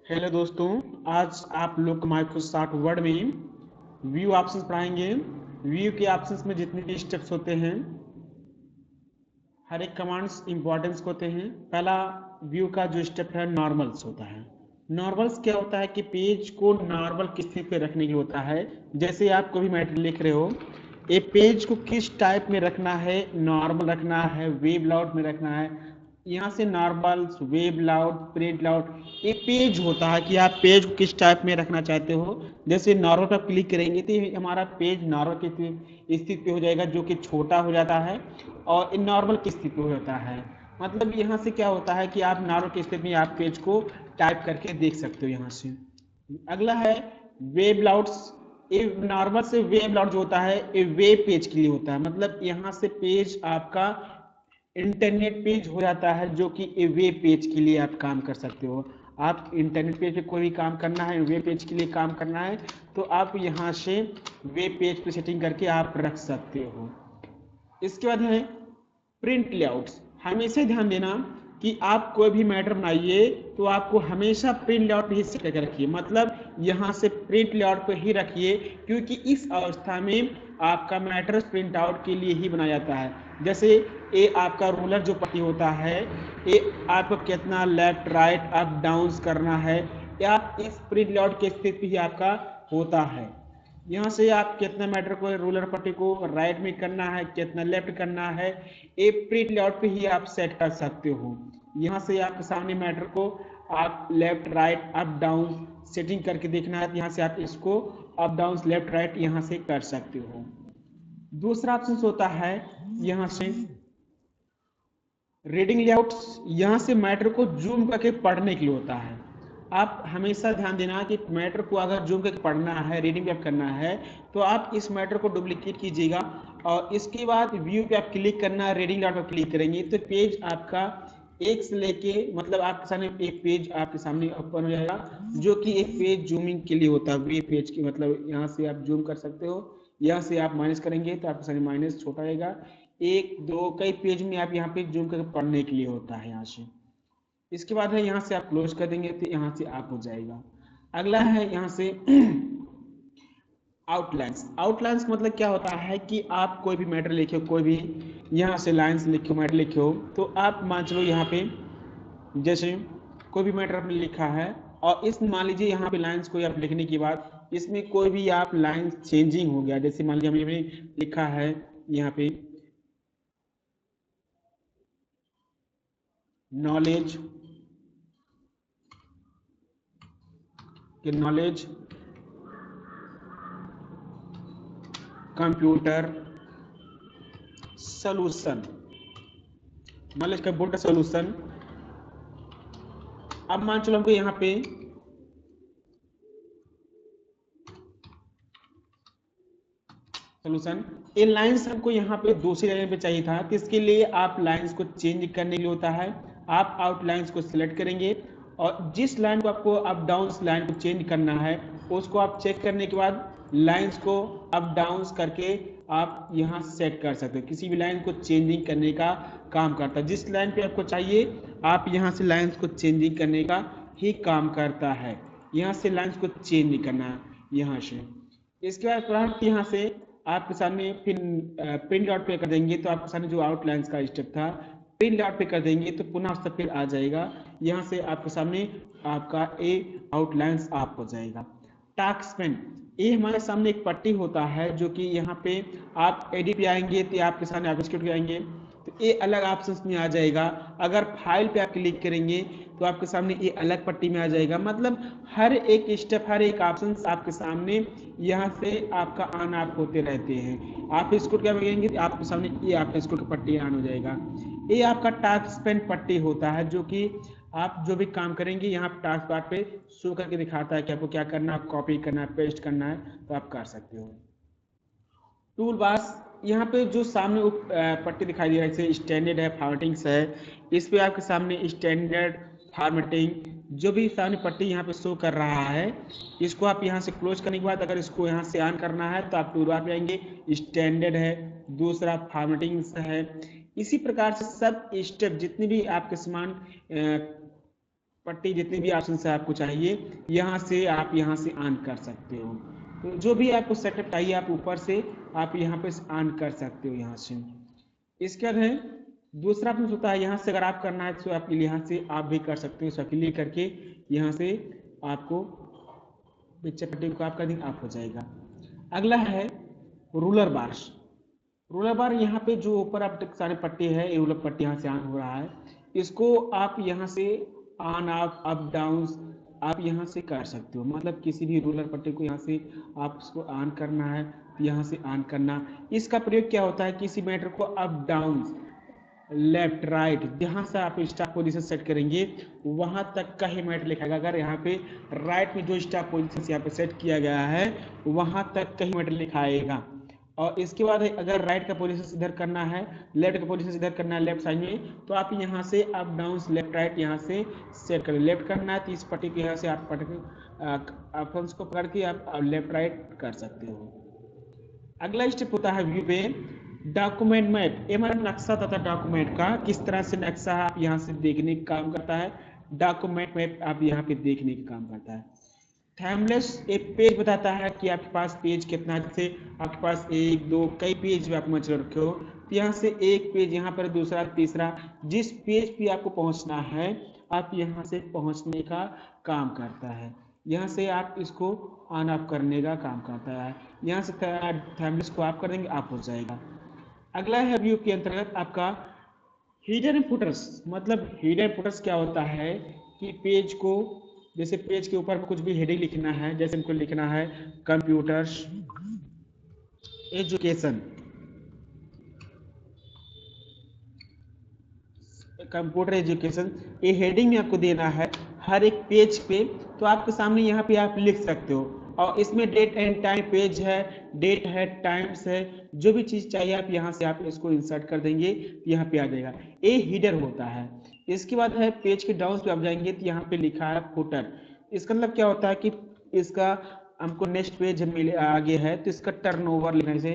Hello दोस्तों, आज आप लोग को माइक्रोसॉफ्ट वर्ड में व्यू ऑप्शंस पढ़ाएंगे। व्यू के ऑप्शंस में जितने भी स्टेप्स होते हैं, हर एक कमांड्स इंपॉर्टेंस होते हैं। पहला व्यू का जो स्टेप है नॉर्मल्स होता है। नॉर्मल्स क्या होता है कि पेज को नॉर्मल किस स्थिति पे रखने के लिए होता है। जैसे आप कोई भी मैटर लिख रहे हो, ये पेज को किस टाइप में रखना है, नॉर्मल रखना है, वेब लाउट में रखना है। यहाँ से normal, web lout, print lout, ये पेज होता है कि आप पेज को किस टाइप में रखना चाहते हो। जैसे नॉर्मल पर क्लिक करेंगे तो ये हमारा पेज नॉर्मल की स्थिति पे हो जाएगा, जो कि छोटा हो जाता है, और नॉर्मल की स्थिति पे हो जाता है। मतलब यहाँ से क्या होता है कि आप नॉर्मल की स्थिति में आप पेज को टाइप करके देख सकते हो यहाँ से। अगला है वेब लाउट्स। ये नॉर्मल से वेब लाउट जो होता है ये वेब पेज के लिए होता है। मतलब यहाँ से पेज आपका इंटरनेट पेज हो जाता है, जो कि वेब पेज के लिए आप काम कर सकते हो। आप इंटरनेट पेज पे कोई भी काम करना है, वेब पेज के लिए काम करना है, तो आप यहाँ से वेब पेज पे सेटिंग करके आप रख सकते हो। इसके बाद है प्रिंट लेआउट्स। हमेशा ध्यान देना कि आप कोई भी मैटर बनाइए तो आपको हमेशा प्रिंट लेआउट पे ही सेट करके रखिए। मतलब यहाँ से प्रिंट लेआउट पे ही रखिए, क्योंकि इस अवस्था में आपका मैटर प्रिंट आउट के लिए ही बनाया जाता है। जैसे ये आपका रूलर जो पट्टी होता है, ये आपको कितना लेफ्ट राइट अप डाउन करना है, या इस प्रिंट लेआउट के स्थिति ही आपका होता है। यहाँ से आप कितना मैटर को रूलर पट्टी को राइट में करना है, कितना लेफ्ट करना है, ये प्रिंट लेआउट पे ही आप सेट कर सकते हो। यहाँ से आपके सामने मैटर को आप left right up down setting करके देखना है, तो यहाँ से आप इसको अप डाउन लेफ्ट राइट यहाँ से कर सकते हो। दूसरा ऑप्शन होता है यहाँ से रीडिंग लेआउट्स। यहाँ से मैटर को जूम करके पढ़ने के लिए होता है। आप हमेशा ध्यान देना कि मैटर को अगर जूम करके पढ़ना है, रीडिंग पे करना है, तो आप इस मैटर को डुप्लीकेट कीजिएगा और इसके बाद व्यू पे आप क्लिक करना, रीडिंग लेआउट पर क्लिक करेंगे तो पेज आपका एक से लेके, मतलब आपके सामने एक पेज आपके सामने ओपन हो जाएगा, जो कि एक पेज जूमिंग के लिए होता है। वे पेज की मतलब यहाँ से आप जूम कर सकते हो। यहाँ से आप माइनस करेंगे तो आपके सामने माइनस छोटा रहेगा। एक दो कई पेज में आप यहाँ पे जूम करके पढ़ने के लिए होता है यहाँ से। इसके बाद है यहाँ से आप क्लोज कर देंगे तो यहाँ से आप हो जाएगा। अगला है यहाँ से आउटलाइंस। आउटलाइंस मतलब क्या होता है कि आप कोई भी मैटर लिखे हो, कोई भी यहाँ से लाइंस लिखे हो, मैटर लिखे हो, तो आप मान चलो यहाँ पे जैसे कोई भी मैटर आपने लिखा है और इस मान लीजिए यहाँ पे लाइंस को आप लिखने के बाद इसमें कोई भी आप लाइन चेंजिंग हो गया। जैसे मान लीजिए हमने लिखा है यहाँ पे नॉलेज कि knowledge computer solution, knowledge computer solution. अब मान चलो हमको यहाँ पे सोल्यूशन, ये लाइंस हमको यहाँ पे दूसरी लाइन पे चाहिए था, तो इसके लिए आप लाइंस को चेंज करने के लिए होता है। आप आउटलाइंस को सिलेक्ट करेंगे और जिस लाइन को आपको अप डाउन लाइन को चेंज करना है उसको आप चेक करने के बाद लाइंस को अप डाउन करके आप यहाँ सेट कर सकते हो। किसी भी लाइन को चेंजिंग करने का काम करता है। जिस लाइन पे आपको चाहिए आप यहाँ से लाइंस को चेंजिंग करने का ही काम करता है। यहाँ से लाइंस को चेंज नहीं करना है यहाँ से। इसके बाद तुरंत यहाँ से आपके सामने फिर प्रिंट आउट पे कर देंगे तो आपके सामने जो आउटलाइंस का स्टेप था प्रिंट आउट पे कर देंगे तो पुनः सब फिर आ जाएगा। यहाँ से आपके सामने आपका ए आउटलाइंस आप हो जाएगा। टास्क पेन, ये हमारे सामने एक पट्टी होता है, जो कि यहाँ पे आप एडिट पे आएंगे तो आपके सामने आप स्क्रिप्ट पे आएंगे तो ये अलग ऑप्शंस में आ जाएगा। अगर फाइल पे आप क्लिक करेंगे तो आपके सामने ये अलग पट्टी में आ जाएगा। मतलब हर एक स्टेप, हर एक ऑप्शन आपके सामने यहाँ से आपका ऑन ऑफ होते रहते हैं। आप इसको क्या करेंगे आपके सामने ये आपका इसको पट्टी ऑन हो जाएगा। ये आपका टास्क पेन पट्टी होता है, जो कि आप जो भी काम करेंगे यहाँ टास्क बार पे शो करके दिखाता है कि आपको क्या करना है, कॉपी करना है, पेस्ट करना है, तो आप कर सकते हो। टूल बार्स, यहाँ पे जो सामने पट्टी दिखाई दे रहा है जैसे स्टैंडर्ड है, फॉर्मेटिंग्स है, इस पे आपके सामने स्टैंडर्ड फॉर्मेटिंग जो भी सामने पट्टी यहाँ पे शो कर रहा है, इसको आप यहाँ से क्लोज करने के बाद अगर इसको यहाँ से ऑन करना है तो आप टूल बार पे आएंगे, स्टैंडर्ड है, दूसरा फॉर्मेटिंग्स है। इसी प्रकार से सब स्टेप जितने भी आपके समान पट्टी जितने भी ऑप्शन से आपको चाहिए यहाँ से आप यहाँ से ऑन कर सकते हो। तो जो भी आपको सेटअप चाहिए आप ऊपर से आप यहाँ पे ऑन कर सकते हो यहाँ से। इसके बाद है दूसरा ऑप्शन होता है यहाँ से अगर आप करना है तो आप यहाँ से आप भी कर सकते हो। इसको क्लिक करके यहाँ से आपको पिक्चर पट्टी को आप कर देंगे, आप हो जाएगा। अगला है रूलर बार्स। रूलर बार यहाँ पे जो ऊपर आप सारे पट्टी है ये रूलर पट्टी यहाँ से ऑन हो रहा है। इसको आप यहाँ से ऑन ऑफ अप डाउन आप यहाँ से कर सकते हो। मतलब किसी भी रूलर पट्टी को यहाँ से आप इसको ऑन करना है तो यहाँ से ऑन करना। इसका प्रयोग क्या होता है, किसी मैटर को अप डाउन लेफ्ट राइट जहाँ से आप स्टार्ट पोजीशन सेट करेंगे वहां तक का ही मैटर लिखाएगा। अगर यहाँ पे राइट में जो स्टार्ट पोजीशन यहाँ पे सेट किया गया है वहां तक का ही मैटर लिखाएगा। और इसके बाद अगर राइट का पोजीशन इधर करना है, लेफ्ट का पोजीशन इधर करना है लेफ्ट साइड में, तो आप यहाँ से अप डाउन लेफ्ट राइट यहाँ से सेट करें। लेफ्ट करना है तो इस पट्टी को यहाँ से आप ऑप्शन को पकड़ के आप लेफ्ट राइट कर सकते हो। अगला स्टेप होता है व्यू पे डॉक्यूमेंट मैप। ये हमारा नक्शा तथा डॉक्यूमेंट का किस तरह से नक्शा आप यहाँ से देखने का काम करता है। डॉक्यूमेंट मैप आप यहाँ पे देखने का काम करता है। थैमलेस एक पेज बताता है कि आपके पास पेज कितना, जैसे आपके पास एक दो कई पेज भी आप मच रखे हो तो यहाँ से एक पेज यहाँ पर दूसरा तीसरा जिस पेज पे आपको पहुँचना है आप यहाँ से पहुँचने का काम करता है। यहाँ से आप इसको ऑन ऑफ करने का काम करता है। यहाँ से थैमलेस को आप कर देंगे, आप हो जाएगा। अगला है व्यू के अंतर्गत आपका हिडन फुटर्स। मतलब हिडन फुटर्स क्या होता है कि पेज को जैसे पेज के ऊपर कुछ भी हेडिंग लिखना है, जैसे हमको लिखना है कंप्यूटर्स एजुकेशन, कंप्यूटर एजुकेशन, ये हेडिंग में आपको देना है हर एक पेज पे। तो आपके सामने यहाँ पे आप लिख सकते हो और इसमें डेट एंड टाइम पेज है, डेट है, टाइम्स है, जो भी चीज चाहिए आप यहाँ से आप इसको इंसर्ट कर देंगे यहाँ पे आ जाएगा। ये हीडर होता है। इसके बाद है पेज के डाउन पे आप जाएंगे तो यहाँ पे लिखा है फुटर। इसका मतलब क्या होता है कि इसका हमको नेक्स्ट पेज मिले आगे है तो इसका टर्नओवर लिखने से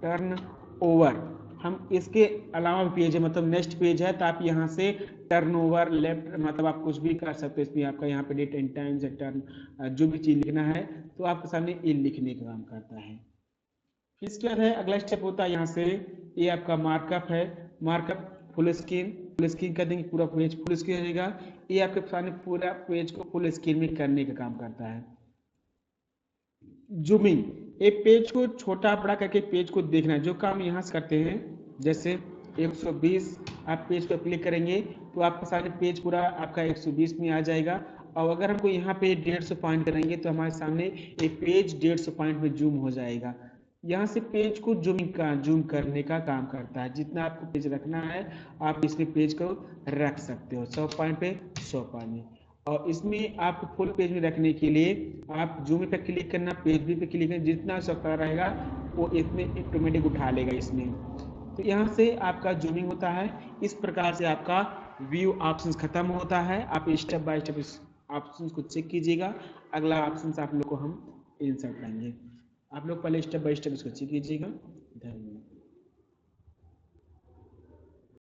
टर्न ओवर। हम इसके अलावा पेज है मतलब नेक्स्ट पेज है तो आप यहाँ से टर्न ओवर लेफ्ट मतलब आप कुछ भी कर सकते हो। इसमें आपका यहाँ पे डेट एंड टाइम से टर्न जो भी चीज लिखना है तो आपके सामने ये लिखने का काम करता है। इसके बाद है अगला स्टेप होता है यहाँ से ये आपका मार्कअप है। मार्कअप फुल स्क्रीन कर देंगे, पूरा पेज फुल स्क्रीन रहेगा। ये आपके सामने पूरा पेज को फुल स्क्रीन में करने का काम करता है। जूमिंग एक पेज को छोटा बड़ा करके पेज को देखना है, जो काम यहाँ से करते हैं। जैसे 120 आप पेज पर क्लिक करेंगे तो आपके सामने पेज पूरा आपका 120 में आ जाएगा। और अगर हमको यहाँ पे 150 पॉइंट करेंगे तो हमारे सामने एक पेज 150 पॉइंट में जूम हो जाएगा। यहाँ से पेज को जूम करने का काम करता है। जितना आपको पेज रखना है आप इसमें पेज को रख सकते हो 100 पॉइंट पे 100 पॉइंट में। और इसमें आपको फुल पेज में रखने के लिए आप जूम पे क्लिक करना, पेज भी पे क्लिक करना, जितना सकता रहेगा वो इतने ऑटोमेटिक उठा लेगा इसमें। तो यहाँ से आपका जूमिंग होता है। इस प्रकार से आपका व्यू ऑप्शंस खत्म होता है। आप स्टेप बाय स्टेप इस ऑप्शंस को चेक कीजिएगा। अगला ऑप्शन आप लोग को हम इंसर्ट करेंगे। आप लोग पहले स्टेप बाय स्टेप इसको चेक कीजिएगा। धन्यवाद।